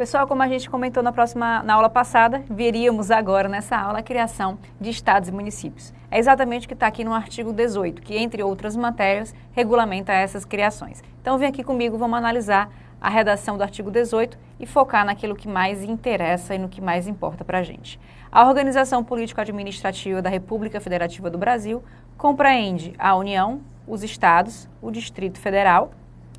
Pessoal, como a gente comentou na aula passada, veríamos agora nessa aula a criação de estados e municípios. É exatamente o que está aqui no artigo 18, que entre outras matérias regulamenta essas criações. Então vem aqui comigo, vamos analisar a redação do artigo 18 e focar naquilo que mais interessa e no que mais importa para a gente. A organização político-administrativa da República Federativa do Brasil compreende a União, os estados, o Distrito Federal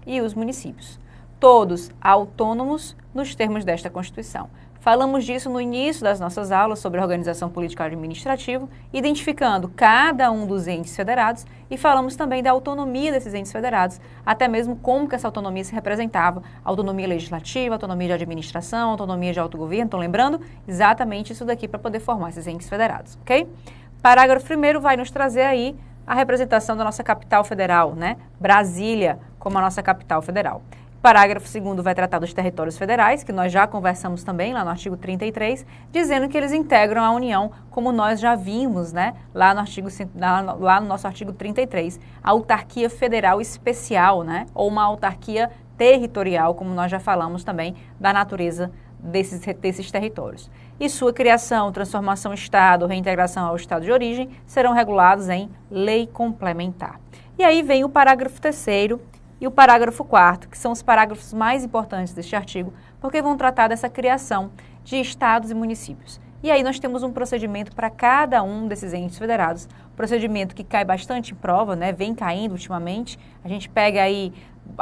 e os municípios, todos autônomos nos termos desta Constituição. Falamos disso no início das nossas aulas sobre a organização político-administrativa, identificando cada um dos entes federados e falamos também da autonomia desses entes federados, até mesmo como que essa autonomia se representava, autonomia legislativa, autonomia de administração, autonomia de autogoverno, estão lembrando? Exatamente isso daqui para poder formar esses entes federados, ok? Parágrafo 1º vai nos trazer aí a representação da nossa capital federal, né? Brasília como a nossa capital federal. Parágrafo 2º vai tratar dos territórios federais, que nós já conversamos também lá no artigo 33, dizendo que eles integram a União, como nós já vimos, né, lá no nosso artigo 33, a autarquia federal especial, né, ou uma autarquia territorial, como nós já falamos também da natureza desses territórios. E sua criação, transformação em Estado, reintegração ao Estado de origem, serão regulados em lei complementar. E aí vem o parágrafo 3º, e o parágrafo 4º, que são os parágrafos mais importantes deste artigo, porque vão tratar dessa criação de estados e municípios. E aí nós temos um procedimento para cada um desses entes federados, procedimento que cai bastante em prova, né? Vem caindo ultimamente. A gente pega aí,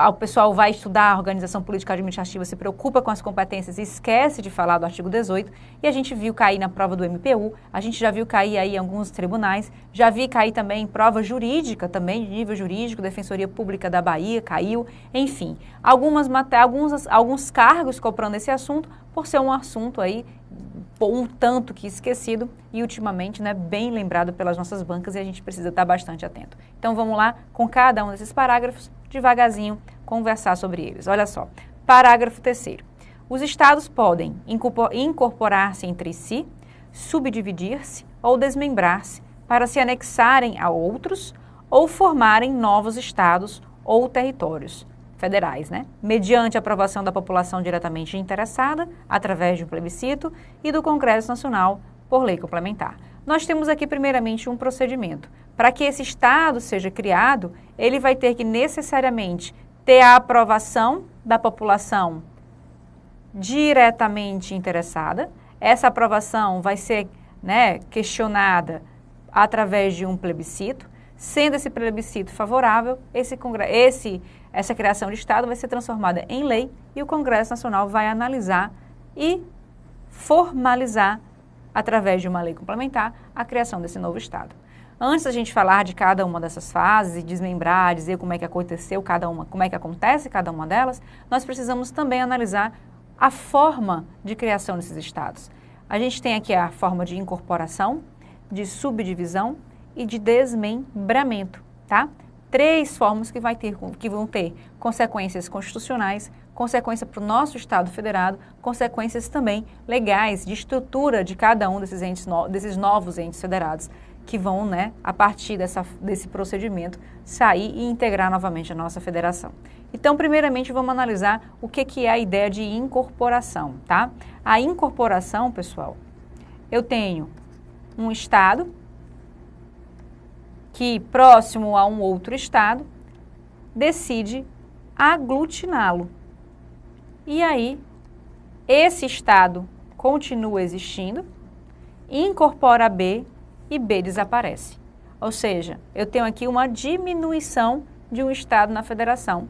o pessoal vai estudar a organização política administrativa, se preocupa com as competências e esquece de falar do artigo 18, e a gente viu cair na prova do MPU, a gente já viu cair aí em alguns tribunais, já vi cair também em prova jurídica, também de nível jurídico, Defensoria Pública da Bahia caiu, enfim, alguns cargos cobrando esse assunto, por ser um assunto aí um tanto que esquecido e ultimamente, né, bem lembrado pelas nossas bancas, e a gente precisa estar bastante atento. Então vamos lá, com cada um desses parágrafos, devagarzinho, conversar sobre eles. Olha só, parágrafo 3º. Os estados podem incorporar-se entre si, subdividir-se ou desmembrar-se para se anexarem a outros ou formarem novos estados ou territórios federais, né? Mediante a aprovação da população diretamente interessada, através de um plebiscito e do Congresso Nacional por lei complementar. Nós temos aqui primeiramente um procedimento. Para que esse estado seja criado, ele vai ter que necessariamente ter a aprovação da população diretamente interessada. Essa aprovação vai ser, né, questionada através de um plebiscito. Sendo esse plebiscito favorável, essa criação de Estado vai ser transformada em lei e o Congresso Nacional vai analisar e formalizar, através de uma lei complementar, a criação desse novo Estado. Antes da gente falar de cada uma dessas fases e desmembrar, dizer como é que aconteceu cada uma, como é que acontece cada uma delas, nós precisamos também analisar a forma de criação desses Estados. A gente tem aqui a forma de incorporação, de subdivisão e de desmembramento, tá? 3 formas que vão ter consequências constitucionais, consequência para o nosso Estado federado, consequências também legais de estrutura de cada um desses novos entes federados, que vão, né, a partir desse procedimento, sair e integrar novamente a nossa federação. Então, primeiramente, vamos analisar o que é a ideia de incorporação, tá? A incorporação, pessoal, eu tenho um Estado que, próximo a um outro Estado, decide aglutiná-lo. E aí, esse Estado continua existindo, incorpora B e B desaparece. Ou seja, eu tenho aqui uma diminuição de um Estado na federação.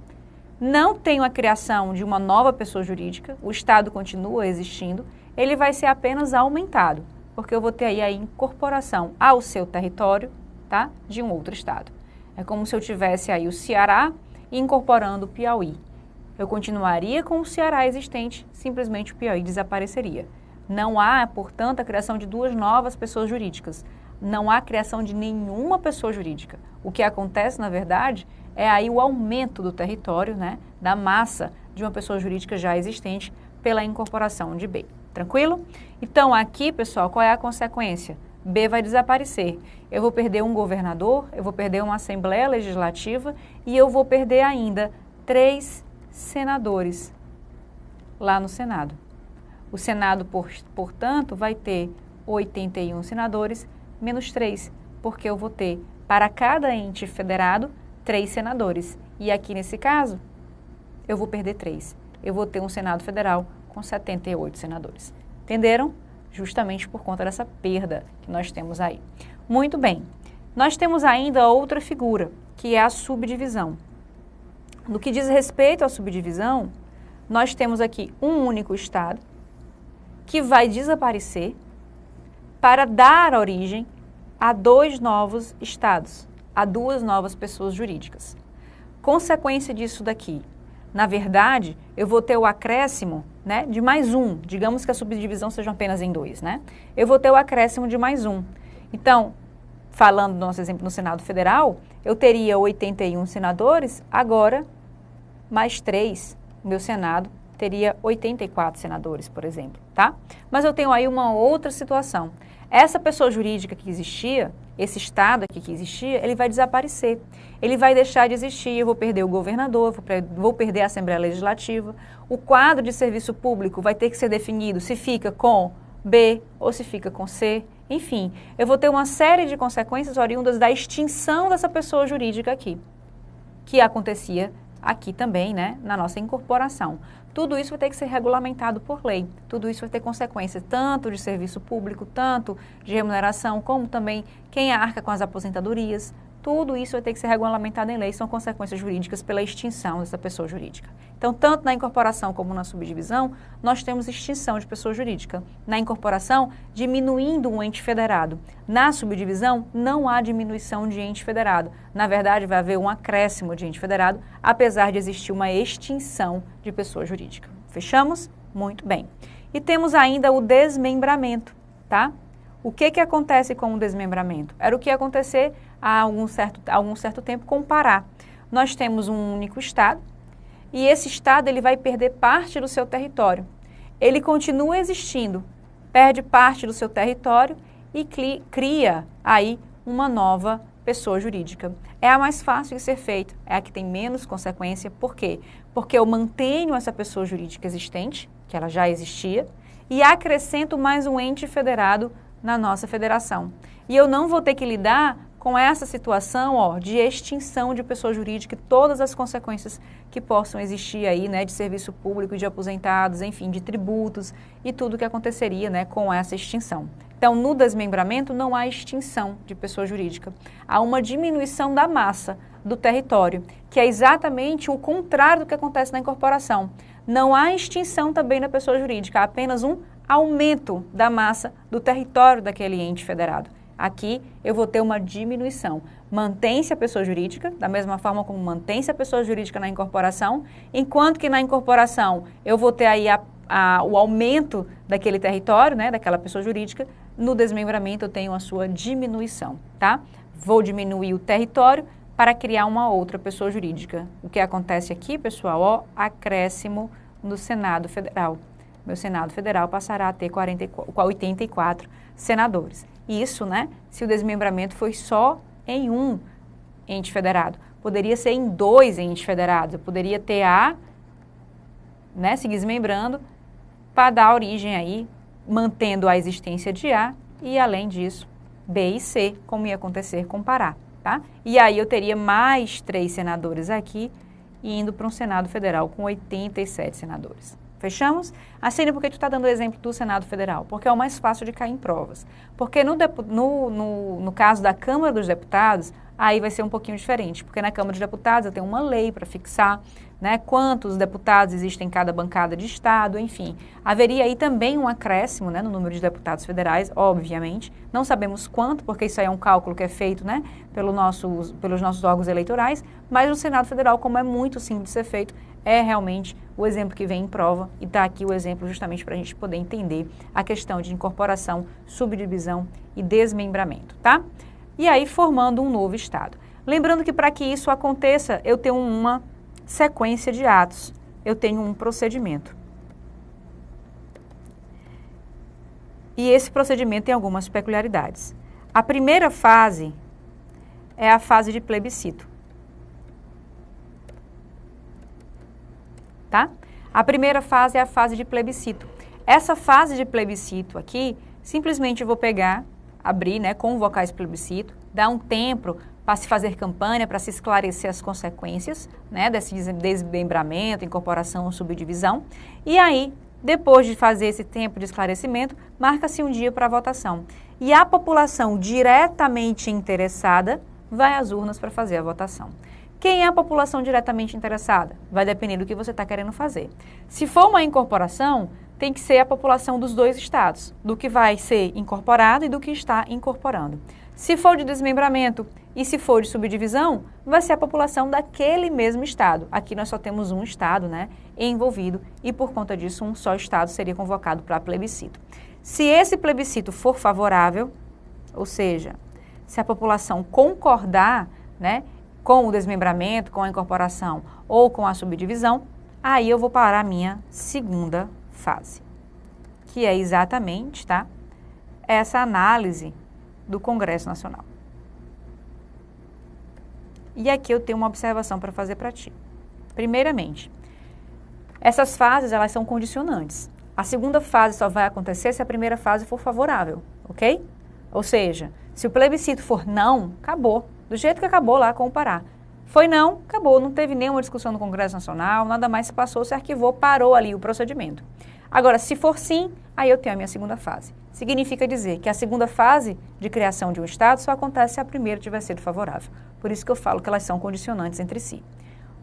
Não tenho a criação de uma nova pessoa jurídica, o Estado continua existindo, ele vai ser apenas aumentado, porque eu vou ter aí a incorporação ao seu território, tá, de um outro Estado. É como se eu tivesse aí o Ceará incorporando o Piauí. Eu continuaria com o Ceará existente, simplesmente o Piauí desapareceria. Não há, portanto, a criação de 2 novas pessoas jurídicas. Não há criação de nenhuma pessoa jurídica. O que acontece, na verdade, é aí o aumento do território, né, da massa de uma pessoa jurídica já existente pela incorporação de B. Tranquilo? Então, aqui, pessoal, qual é a consequência? B vai desaparecer. Eu vou perder um governador, eu vou perder uma Assembleia Legislativa e eu vou perder ainda 3 senadores lá no Senado. O Senado, portanto, vai ter 81 senadores menos 3, porque eu vou ter, para cada ente federado, 3 senadores. E aqui, nesse caso, eu vou perder 3. Eu vou ter um Senado Federal com 78 senadores. Entenderam? Justamente por conta dessa perda que nós temos aí. Muito bem. Nós temos ainda outra figura, que é a subdivisão. No que diz respeito à subdivisão, nós temos aqui um único estado que vai desaparecer para dar origem a 2 novos estados, a 2 novas pessoas jurídicas. Consequência disso daqui, na verdade, eu vou ter o acréscimo, né, de mais um. Digamos que a subdivisão seja apenas em 2, né? Eu vou ter o acréscimo de mais um. Então, falando do nosso exemplo no Senado Federal, eu teria 81 senadores, agora mais 3. Meu Senado teria 84 senadores, por exemplo, tá? Mas eu tenho aí uma outra situação. Essa pessoa jurídica que existia, esse estado aqui que existia, ele vai desaparecer. Ele vai deixar de existir, eu vou perder o governador, vou perder a Assembleia Legislativa. O quadro de serviço público vai ter que ser definido se fica com B ou se fica com C. Enfim, eu vou ter uma série de consequências oriundas da extinção dessa pessoa jurídica aqui, que acontecia aqui também, né, na nossa incorporação. Tudo isso vai ter que ser regulamentado por lei. Tudo isso vai ter consequências tanto de serviço público, tanto de remuneração, como também quem arca com as aposentadorias. Tudo isso vai ter que ser regulamentado em lei, são consequências jurídicas pela extinção dessa pessoa jurídica. Então, tanto na incorporação como na subdivisão, nós temos extinção de pessoa jurídica. Na incorporação, diminuindo um ente federado. Na subdivisão, não há diminuição de ente federado. Na verdade, vai haver um acréscimo de ente federado, apesar de existir uma extinção de pessoa jurídica. Fechamos? Muito bem. E temos ainda o desmembramento, tá? O que acontece com o desmembramento? Era o que ia acontecer há algum certo tempo com o Pará. Nós temos um único estado e esse estado ele vai perder parte do seu território. Ele continua existindo, perde parte do seu território e cria aí uma nova pessoa jurídica. É a mais fácil de ser feita, é a que tem menos consequência. Por quê? Porque eu mantenho essa pessoa jurídica existente, que ela já existia, e acrescento mais um ente federado na nossa federação. E eu não vou ter que lidar com essa situação de extinção de pessoa jurídica e todas as consequências que possam existir aí, né, de serviço público, de aposentados, enfim, de tributos e tudo que aconteceria, né, com essa extinção. Então, no desmembramento não há extinção de pessoa jurídica, há uma diminuição da massa do território, que é exatamente o contrário do que acontece na incorporação. Não há extinção também da pessoa jurídica, há apenas um aumento da massa do território daquele ente federado. Aqui eu vou ter uma diminuição. Mantém-se a pessoa jurídica, da mesma forma como mantém-se a pessoa jurídica na incorporação, enquanto que na incorporação eu vou ter aí o aumento daquele território, né, daquela pessoa jurídica. No desmembramento eu tenho a sua diminuição, tá? Vou diminuir o território para criar uma outra pessoa jurídica. O que acontece aqui, pessoal, acréscimo no Senado Federal. Meu Senado Federal passará a ter 84 senadores. Isso, né, se o desmembramento foi só em um ente federado. Poderia ser em 2 entes federados. Eu poderia ter A, né, se desmembrando, para dar origem aí, mantendo a existência de A e, além disso, B e C, como ia acontecer com o Pará, tá? E aí eu teria mais 3 senadores aqui, indo para um Senado Federal com 87 senadores. Fechamos? Assim, por que tu está dando o exemplo do Senado Federal? Porque é o mais fácil de cair em provas. Porque no caso da Câmara dos Deputados, aí vai ser um pouquinho diferente. Porque na Câmara dos Deputados eu tenho uma lei para fixar, né, quantos deputados existem em cada bancada de Estado, enfim. Haveria aí também um acréscimo, né, no número de deputados federais, obviamente. Não sabemos quanto, porque isso aí é um cálculo que é feito, né, pelos nossos órgãos eleitorais, mas no Senado Federal, como é muito simples de ser feito, é realmente o exemplo que vem em prova e está aqui o exemplo justamente para a gente poder entender a questão de incorporação, subdivisão e desmembramento, tá? E aí formando um novo Estado. Lembrando que para que isso aconteça, eu tenho uma sequência de atos, eu tenho um procedimento. E esse procedimento tem algumas peculiaridades. A primeira fase é a fase de plebiscito. Tá? A primeira fase é a fase de plebiscito. Essa fase de plebiscito aqui, simplesmente eu vou pegar, abrir, né, convocar esse plebiscito, dar um tempo para se fazer campanha, para se esclarecer as consequências, né, desse desmembramento, incorporação ou subdivisão. E aí, depois de fazer esse tempo de esclarecimento, marca-se um dia para a votação. E a população diretamente interessada vai às urnas para fazer a votação. Quem é a população diretamente interessada? Vai depender do que você está querendo fazer. Se for uma incorporação, tem que ser a população dos dois estados, do que vai ser incorporado e do que está incorporando. Se for de desmembramento e se for de subdivisão, vai ser a população daquele mesmo estado. Aqui nós só temos um estado, né, envolvido e por conta disso um só estado seria convocado para plebiscito. Se esse plebiscito for favorável, ou seja, se a população concordar, né, com o desmembramento, com a incorporação ou com a subdivisão, aí eu vou para a minha segunda fase, que é exatamente, tá, essa análise do Congresso Nacional. E aqui eu tenho uma observação para fazer para ti. Primeiramente, essas fases, elas são condicionantes. A segunda fase só vai acontecer se a primeira fase for favorável, ok? Ou seja, se o plebiscito for não, acabou. Do jeito que acabou lá com o Pará. Foi não, acabou. Não teve nenhuma discussão no Congresso Nacional, nada mais se passou, se arquivou, parou ali o procedimento. Agora, se for sim, aí eu tenho a minha segunda fase. Significa dizer que a segunda fase de criação de um Estado só acontece se a primeira tiver sido favorável. Por isso que eu falo que elas são condicionantes entre si.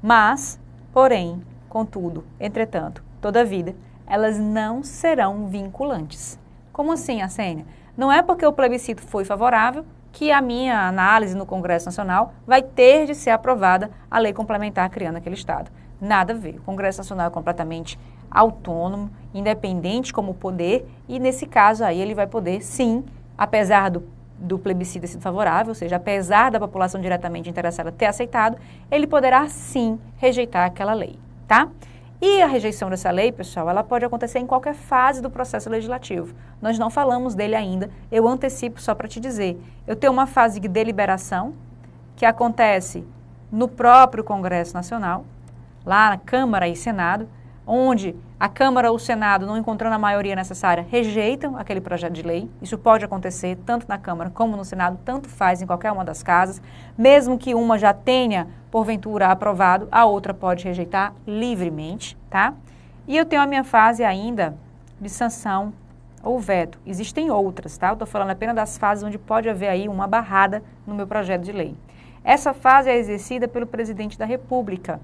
Mas, porém, contudo, entretanto, todavia, elas não serão vinculantes. Como assim, Arsênia? Não é porque o plebiscito foi favorável que a minha análise no Congresso Nacional vai ter de ser aprovada a lei complementar criando aquele Estado. Nada a ver. O Congresso Nacional é completamente autônomo, independente como poder, e nesse caso aí ele vai poder, sim, apesar do plebiscito ter sido favorável, ou seja, apesar da população diretamente interessada ter aceitado, ele poderá, sim, rejeitar aquela lei, tá? E a rejeição dessa lei, pessoal, ela pode acontecer em qualquer fase do processo legislativo. Nós não falamos dele ainda, eu antecipo só para te dizer. Eu tenho uma fase de deliberação, que acontece no próprio Congresso Nacional, lá na Câmara e Senado, onde a Câmara ou o Senado, não encontrando a maioria necessária, rejeitam aquele projeto de lei. Isso pode acontecer tanto na Câmara como no Senado, tanto faz em qualquer uma das casas. Mesmo que uma já tenha, porventura, aprovado, a outra pode rejeitar livremente, tá? E eu tenho a minha fase ainda de sanção ou veto. Existem outras, tá? Eu estou falando apenas das fases onde pode haver aí uma barrada no meu projeto de lei. Essa fase é exercida pelo presidente da República.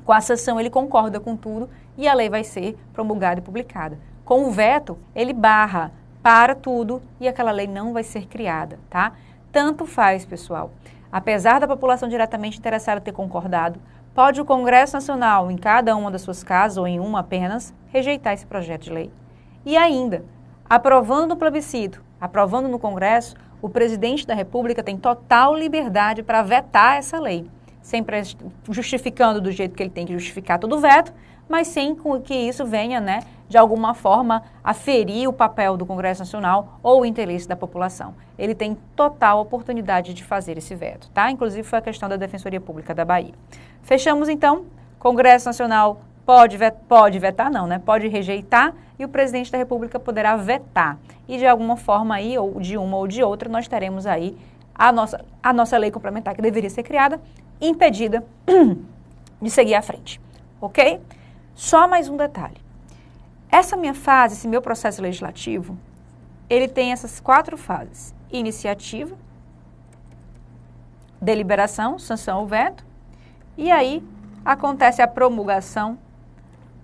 Com a sanção, ele concorda com tudo e a lei vai ser promulgada e publicada. Com o veto, ele barra, para tudo e aquela lei não vai ser criada, tá? Tanto faz, pessoal. Apesar da população diretamente interessada ter concordado, pode o Congresso Nacional, em cada uma das suas casas ou em uma apenas, rejeitar esse projeto de lei. E ainda, aprovando no plebiscito, aprovando no Congresso, o presidente da República tem total liberdade para vetar essa lei. Sempre justificando do jeito que ele tem que justificar todo o veto, mas sem que isso venha, né, de alguma forma, a ferir o papel do Congresso Nacional ou o interesse da população. Ele tem total oportunidade de fazer esse veto, tá? Inclusive foi a questão da Defensoria Pública da Bahia. Fechamos então, Congresso Nacional pode vetar não, né? Pode rejeitar e o presidente da República poderá vetar. E de alguma forma aí, ou de uma ou de outra, nós teremos aí a nossa lei complementar que deveria ser criada, impedida de seguir à frente, ok? Só mais um detalhe. Essa minha fase, esse meu processo legislativo, ele tem essas 4 fases. Iniciativa, deliberação, sanção ou veto, e aí acontece a promulgação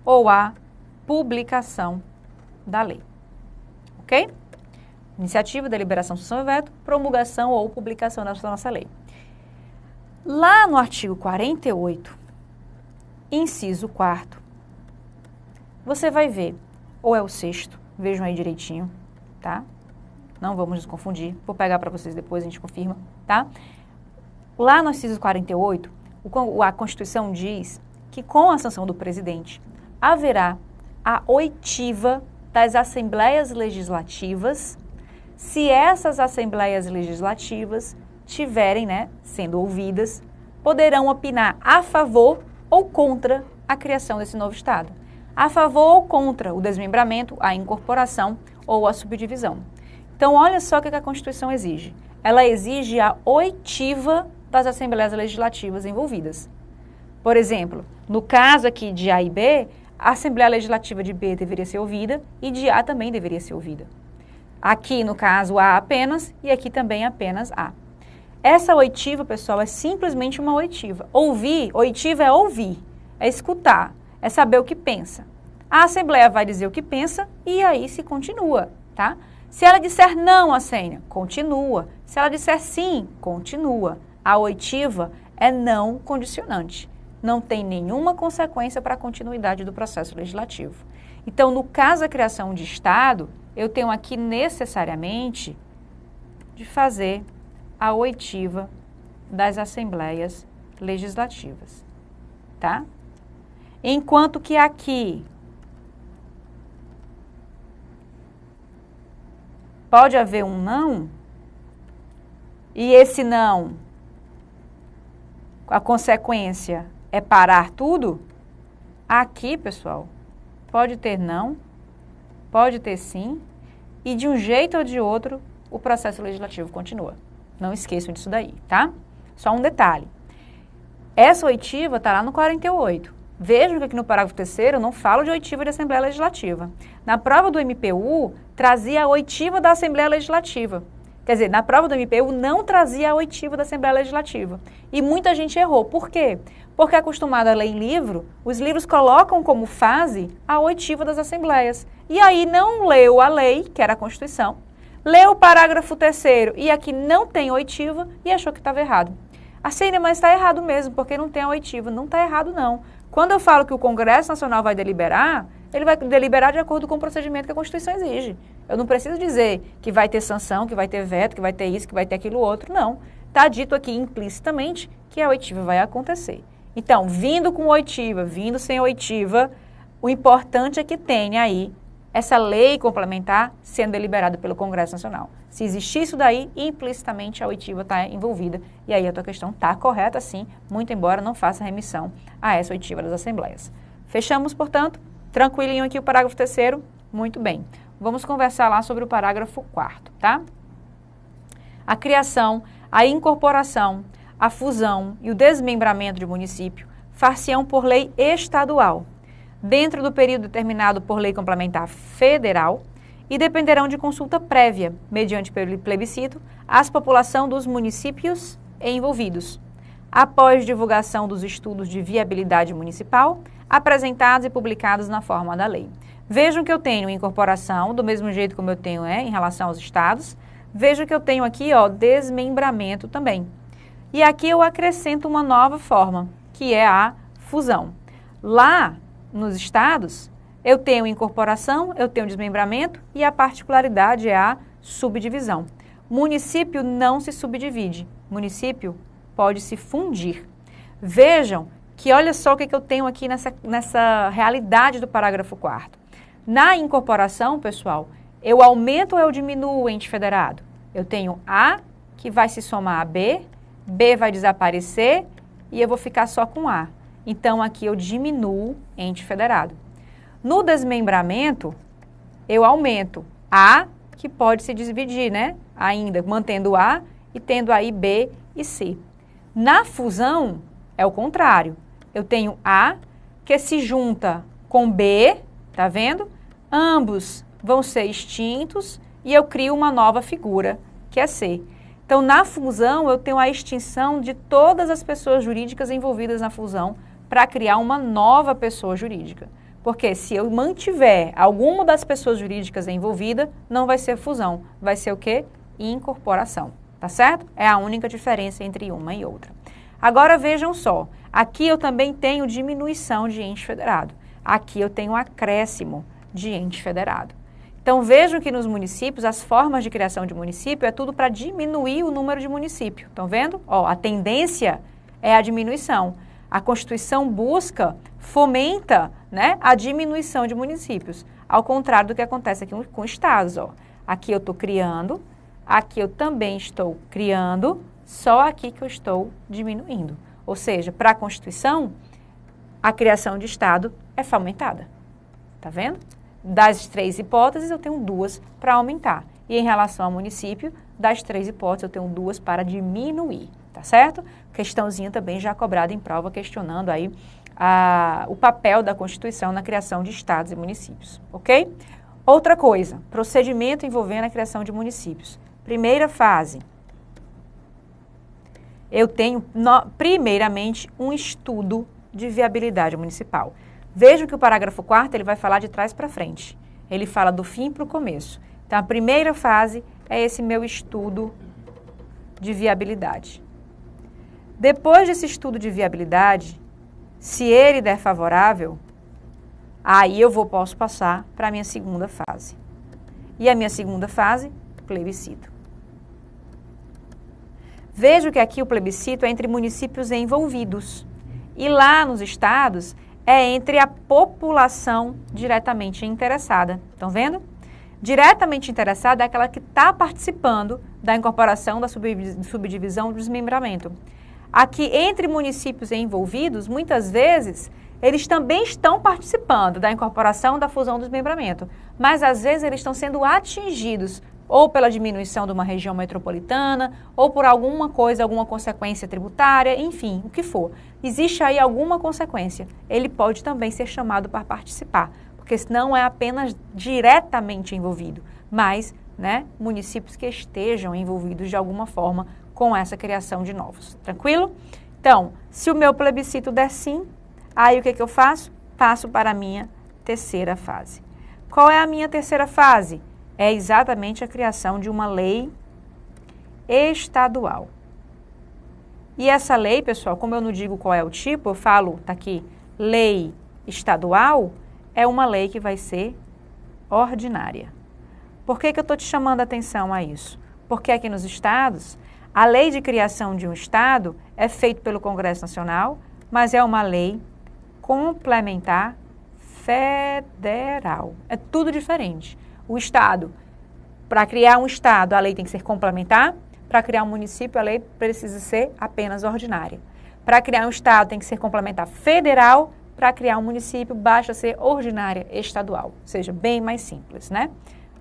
ou a publicação da lei, ok? Iniciativa, deliberação, sanção ou veto, promulgação ou publicação da nossa lei. Lá no artigo 48, inciso 4º, você vai ver, ou é o 6º, vejam aí direitinho, tá? Não vamos nos confundir, vou pegar para vocês depois, a gente confirma, tá? Lá no inciso 48, a Constituição diz que com a sanção do presidente haverá a oitiva das assembleias legislativas, se essas assembleias legislativas tiverem, né, sendo ouvidas, poderão opinar a favor ou contra a criação desse novo Estado. a favor ou contra o desmembramento, a incorporação ou a subdivisão. Então, olha só o que a Constituição exige. Ela exige a oitiva das Assembleias Legislativas envolvidas. Por exemplo, no caso aqui de A e B, a Assembleia Legislativa de B deveria ser ouvida e de A também deveria ser ouvida. Aqui, no caso, A apenas e aqui também apenas A. Essa oitiva, pessoal, é simplesmente uma oitiva. Ouvir, oitiva é ouvir, é escutar, é saber o que pensa. A Assembleia vai dizer o que pensa e aí se continua, tá? Se ela disser não, Assênia, continua. Se ela disser sim, continua. A oitiva é não condicionante. Não tem nenhuma consequência para a continuidade do processo legislativo. Então, no caso da criação de Estado, eu tenho aqui necessariamente de fazer a oitiva das Assembleias Legislativas, tá? Enquanto que aqui pode haver um não, e esse não, a consequência é parar tudo, aqui, pessoal, pode ter não, pode ter sim, e de um jeito ou de outro, o processo legislativo continua. Não esqueçam disso daí, tá? Só um detalhe. Essa oitiva está lá no 48. Vejam que aqui no parágrafo 3º eu não falo de oitiva de Assembleia Legislativa. Na prova do MPU, trazia a oitiva da Assembleia Legislativa. Quer dizer, na prova do MPU não trazia a oitiva da Assembleia Legislativa. E muita gente errou. Por quê? Porque acostumado a ler em livro, os livros colocam como fase a oitiva das Assembleias. E aí não leu a lei, que era a Constituição, leu o parágrafo 3º e aqui não tem oitiva e achou que estava errado. Assênia, mas está errado mesmo, porque não tem a oitiva. Não está errado, não. Quando eu falo que o Congresso Nacional vai deliberar, ele vai deliberar de acordo com o procedimento que a Constituição exige. Eu não preciso dizer que vai ter sanção, que vai ter veto, que vai ter isso, que vai ter aquilo outro. Não. Está dito aqui implicitamente que a oitiva vai acontecer. Então, vindo com oitiva, vindo sem oitiva, o importante é que tenha aí essa lei complementar sendo deliberada pelo Congresso Nacional. Se existir isso daí, implicitamente a oitiva está envolvida. E aí a tua questão está correta, sim, muito embora não faça remissão a essa oitiva das Assembleias. Fechamos, portanto, tranquilinho aqui o parágrafo 3º? Muito bem. Vamos conversar lá sobre o parágrafo 4º, tá? A criação, a incorporação, a fusão e o desmembramento de município far-se-ão por lei estadual, dentro do período determinado por lei complementar federal, e dependerão de consulta prévia, mediante plebiscito, às população dos municípios envolvidos, após divulgação dos estudos de viabilidade municipal, apresentados e publicados na forma da lei. Vejam que eu tenho incorporação, do mesmo jeito como eu tenho em relação aos estados. Vejam que eu tenho aqui, ó, desmembramento também. E aqui eu acrescento uma nova forma, que é a fusão. Lá nos estados, eu tenho incorporação, eu tenho desmembramento e a particularidade é a subdivisão. Município não se subdivide, município pode se fundir. Vejam que olha só o que eu tenho aqui nessa realidade do parágrafo 4º. Na incorporação, pessoal, eu aumento ou eu diminuo o ente federado? Eu tenho A, que vai se somar a B, B vai desaparecer e eu vou ficar só com A. Então, aqui eu diminuo ente federado. No desmembramento, eu aumento A, que pode se dividir, né? Ainda mantendo A e tendo aí B e C. Na fusão, é o contrário. Eu tenho A, que se junta com B, tá vendo? Ambos vão ser extintos e eu crio uma nova figura, que é C. Então, na fusão, eu tenho a extinção de todas as pessoas jurídicas envolvidas na fusão para criar uma nova pessoa jurídica. Porque se eu mantiver alguma das pessoas jurídicas envolvidas, não vai ser fusão, vai ser o quê? Incorporação, tá certo? É a única diferença entre uma e outra. Agora vejam só, aqui eu também tenho diminuição de ente federado. Aqui eu tenho acréscimo de ente federado. Então vejam que nos municípios, as formas de criação de município é tudo para diminuir o número de municípios. Estão vendo? Ó, a tendência é a diminuição. A Constituição busca, fomenta, né, a diminuição de municípios, ao contrário do que acontece aqui com estados. Ó. Aqui eu estou criando, aqui eu também estou criando, só aqui que eu estou diminuindo. Ou seja, para a Constituição, a criação de estado é fomentada. Tá vendo? Das 3 hipóteses, eu tenho 2 para aumentar. E em relação ao município, das 3 hipóteses, eu tenho 2 para diminuir. Tá certo? Questãozinha também já cobrada em prova, questionando aí o papel da Constituição na criação de estados e municípios. Ok? Outra coisa, procedimento envolvendo a criação de municípios. Primeira fase. Eu tenho, primeiramente, um estudo de viabilidade municipal. Vejam que o parágrafo 4º, ele vai falar de trás para frente. Ele fala do fim para o começo. Então, a primeira fase é esse meu estudo de viabilidade. Depois desse estudo de viabilidade, se ele der favorável, aí eu posso passar para a minha segunda fase. E a minha segunda fase, plebiscito. Vejo que aqui o plebiscito é entre municípios envolvidos. E lá nos estados é entre a população diretamente interessada. Estão vendo? Diretamente interessada é aquela que está participando da incorporação, da subdivisão, do desmembramento. Aqui, entre municípios envolvidos, muitas vezes, eles também estão participando da incorporação, da fusão, do desmembramento. Mas, às vezes, eles estão sendo atingidos ou pela diminuição de uma região metropolitana, ou por alguma coisa, alguma consequência tributária, enfim, o que for. Existe aí alguma consequência. Ele pode também ser chamado para participar, porque não é apenas diretamente envolvido, mas municípios que estejam envolvidos de alguma forma com essa criação de novos. Tranquilo? Então, se o meu plebiscito der sim, aí o que eu faço? Passo para a minha terceira fase. Qual é a minha terceira fase? É exatamente a criação de uma lei estadual. E essa lei, pessoal, como eu não digo qual é o tipo, eu falo, tá aqui, lei estadual, é uma lei que vai ser ordinária. Por que eu estou te chamando a atenção a isso? Porque aqui nos estados, a lei de criação de um estado é feita pelo Congresso Nacional, mas é uma lei complementar federal. É tudo diferente. O estado, para criar um estado, a lei tem que ser complementar. Para criar um município, a lei precisa ser apenas ordinária. Para criar um estado, tem que ser complementar federal. Para criar um município, basta ser ordinária estadual. Ou seja, bem mais simples, né?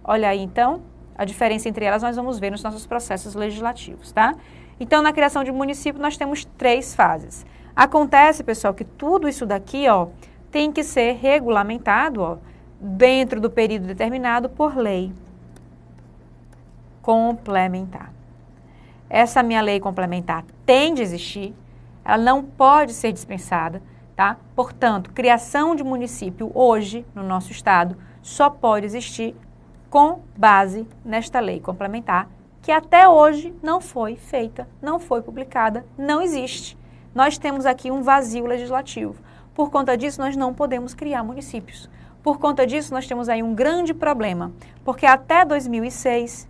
Olha aí, então, a diferença entre elas nós vamos ver nos nossos processos legislativos, tá? Então, na criação de município, nós temos 3 fases. Acontece, pessoal, que tudo isso daqui, ó, tem que ser regulamentado, ó, dentro do período determinado por lei complementar. Essa minha lei complementar tem de existir, ela não pode ser dispensada, tá? Portanto, criação de município hoje, no nosso estado, só pode existir com base nesta lei complementar, que até hoje não foi feita, não foi publicada, não existe. Nós temos aqui um vazio legislativo. Por conta disso, nós não podemos criar municípios. Por conta disso, nós temos aí um grande problema, porque até 2006,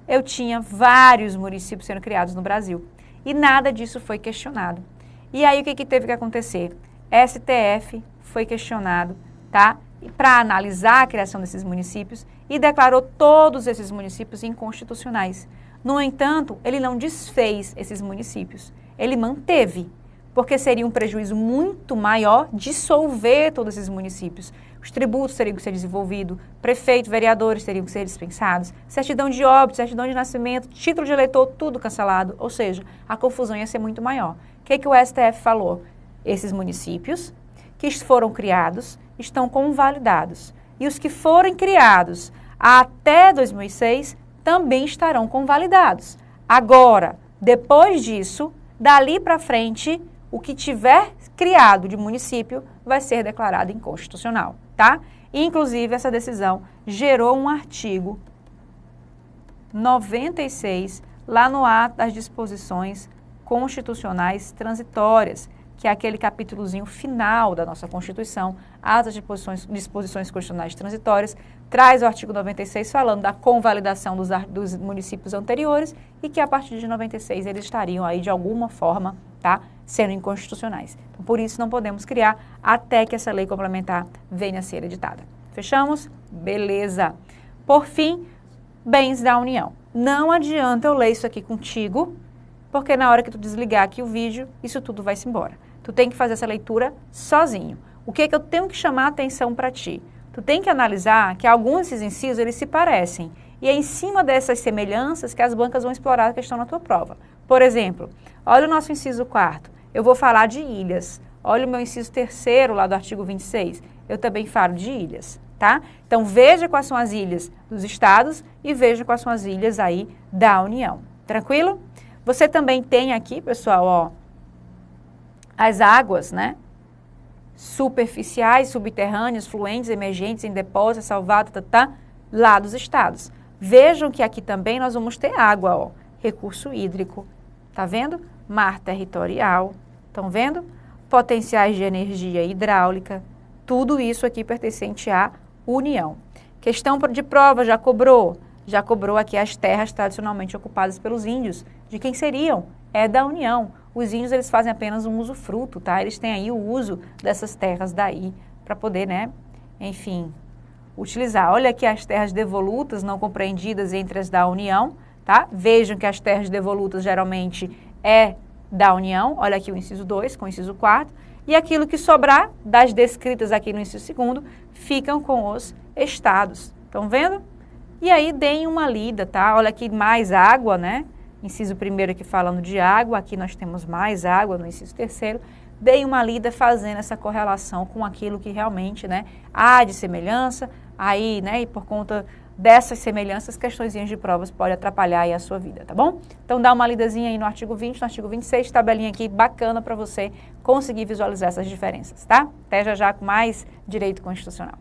eu tinha vários municípios sendo criados no Brasil e nada disso foi questionado. E aí, o que teve que acontecer? STF foi questionado, tá? Para analisar a criação desses municípios e declarou todos esses municípios inconstitucionais. No entanto, ele não desfez esses municípios, ele manteve, porque seria um prejuízo muito maior dissolver todos esses municípios. Os tributos teriam que ser desenvolvidos, prefeitos, vereadores teriam que ser dispensados, certidão de óbito, certidão de nascimento, título de eleitor, tudo cancelado, ou seja, a confusão ia ser muito maior. O que o STF falou? Esses municípios que foram criados estão convalidados. E os que forem criados até 2006 também estarão convalidados. Agora, depois disso, dali para frente, o que tiver criado de município vai ser declarado inconstitucional, tá? Inclusive, essa decisão gerou um artigo 96 lá no ato das disposições constitucionais transitórias, que é aquele capítulozinho final da nossa Constituição, atas de disposições constitucionais transitórias, traz o artigo 96 falando da convalidação dos municípios anteriores e que a partir de 96 eles estariam aí de alguma forma, tá, sendo inconstitucionais. Então, por isso não podemos criar até que essa lei complementar venha a ser editada. Fechamos? Beleza. Por fim, bens da União. Não adianta eu ler isso aqui contigo, porque na hora que tu desligar aqui o vídeo, isso tudo vai-se embora. Tu tem que fazer essa leitura sozinho. O que é que eu tenho que chamar a atenção para ti? Tu tu tem que analisar que alguns desses incisos, eles se parecem. E é em cima dessas semelhanças que as bancas vão explorar a questão na tua prova. Por exemplo, olha o nosso inciso 4º, eu vou falar de ilhas. Olha o meu inciso 3º lá do artigo 26, eu também falo de ilhas, tá? Então, veja quais são as ilhas dos estados e veja quais são as ilhas aí da União. Tranquilo? Você também tem aqui, pessoal, ó, as águas, né? Superficiais, subterrâneas, fluentes, emergentes, em depósito, salvadas, lá dos estados. Vejam que aqui também nós vamos ter água, ó, recurso hídrico, tá vendo? Mar territorial, estão vendo? Potenciais de energia hidráulica, tudo isso aqui pertencente à União. Questão de prova, já cobrou aqui as terras tradicionalmente ocupadas pelos índios. De quem seriam? É da União. Os índios, eles fazem apenas um usufruto, tá? Eles têm aí o uso dessas terras daí para poder, né, enfim, utilizar. Olha aqui as terras devolutas não compreendidas entre as da União, tá? Vejam que as terras devolutas geralmente é da União. Olha aqui o inciso 2 com o inciso 4º. E aquilo que sobrar das descritas aqui no inciso 2º ficam com os estados. Estão vendo? E aí deem uma lida, tá? Olha aqui mais água, né? Inciso 1º aqui falando de água, aqui nós temos mais água no inciso 3º. Deem uma lida fazendo essa correlação com aquilo que realmente, né, há de semelhança, aí, né, e por conta dessas semelhanças, questõezinhas de provas podem atrapalhar aí a sua vida, tá bom? Então dá uma lidazinha aí no artigo 20, no artigo 26, tabelinha aqui bacana para você conseguir visualizar essas diferenças, tá? Até já com mais direito constitucional.